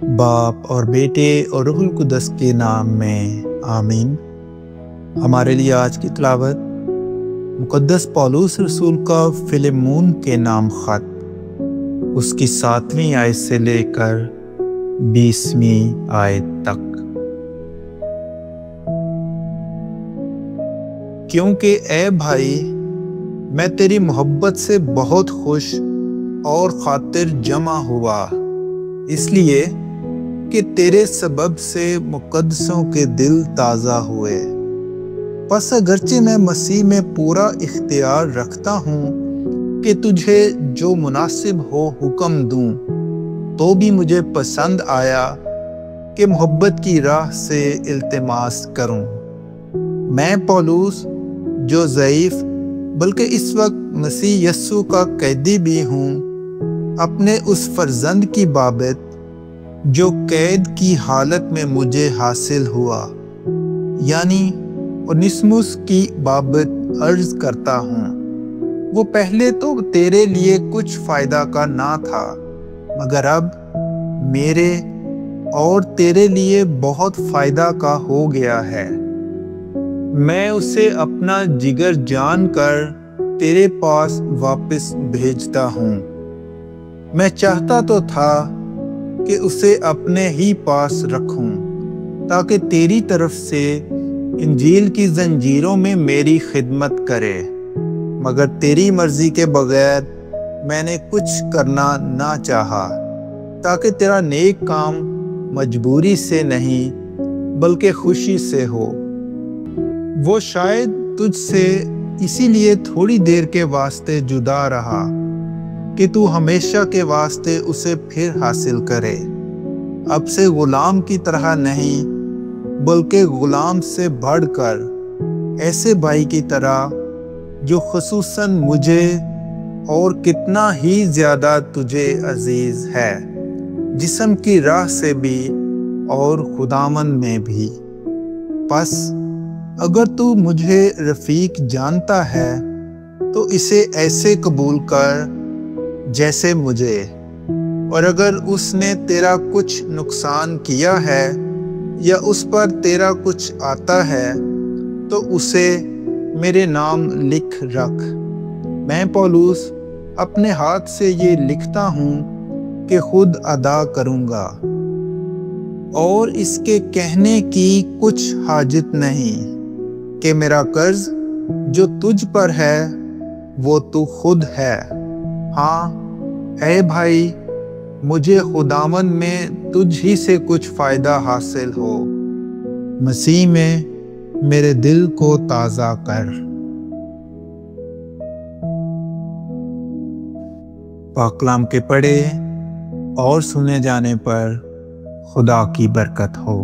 باپ اور بیٹے اور روح القدس کے نام میں آمین۔ ہمارے لیے آج کی تلاوت مقدس پولس رسول کا فلیمون کے نام خط، اس کی 7ویں آیت سے لے کر 20ویں آیت تک۔ کیونکہ اے بھائی، میں تیری محبت سے بہت خوش اور خاطر جمع ہوا، اس لیے کہ تیرے سبب سے مقدسوں کے دل تازہ ہوئے۔ پس اگرچہ میں مسیح میں پورا اختیار رکھتا ہوں کہ تجھے جو مناسب ہو حکم دوں، تو بھی مجھے پسند آیا کہ محبت کی راہ سے التماس کروں۔ میں پولس، جو ضعیف بلکہ اس وقت مسیح یسوع کا قیدی بھی ہوں، اپنے اس فرزند کی بابت جو قید کی حالت میں مجھے حاصل ہوا، یعنی اونیسموس کی بابت عرض کرتا ہوں۔ وہ پہلے تو تیرے لیے کچھ فائدہ کا نہ تھا، مگر اب میرے اور تیرے لیے بہت فائدہ کا ہو گیا ہے۔ میں اسے اپنا جگر جان کر تیرے پاس واپس بھیجتا ہوں۔ میں چاہتا تو تھا کہ اسے اپنے ہی پاس رکھوں، تاکہ تیری طرف سے انجیل کی زنجیروں میں میری خدمت کرے، مگر تیری مرضی کے بغیر میں نے کچھ کرنا نہ چاہا، تاکہ تیرا نیک کام مجبوری سے نہیں بلکہ خوشی سے ہو۔ وہ شاید تجھ سے اسی لیے تھوڑی دیر کے واسطے جدا رہا کہ تو ہمیشہ کے واسطے اسے پھر حاصل کرے، اب سے غلام کی طرح نہیں بلکہ غلام سے بڑھ کر، ایسے بھائی کی طرح جو خصوصاً مجھے اور کتنا ہی زیادہ تجھے عزیز ہے، جسم کی راہ سے بھی اور خداوند میں بھی۔ پس اگر تو مجھے رفیق جانتا ہے تو اسے ایسے قبول کر جیسے مجھے، اور اگر اس نے تیرا کچھ نقصان کیا ہے یا اس پر تیرا کچھ آتا ہے تو اسے میرے نام لکھ رکھ۔ میں پولس اپنے ہاتھ سے یہ لکھتا ہوں کہ خود ادا کروں گا، اور اس کے کہنے کی کچھ حاجت نہیں کہ میرا قرض جو تجھ پر ہے وہ تو خود ہے۔ ہاں اے بھائی، مجھے خداوند میں تجھ ہی سے کچھ فائدہ حاصل ہو، مسیح میں میرے دل کو تازہ کر۔ پاک کلام کے پڑھے اور سنے جانے پر خدا کی برکت ہو۔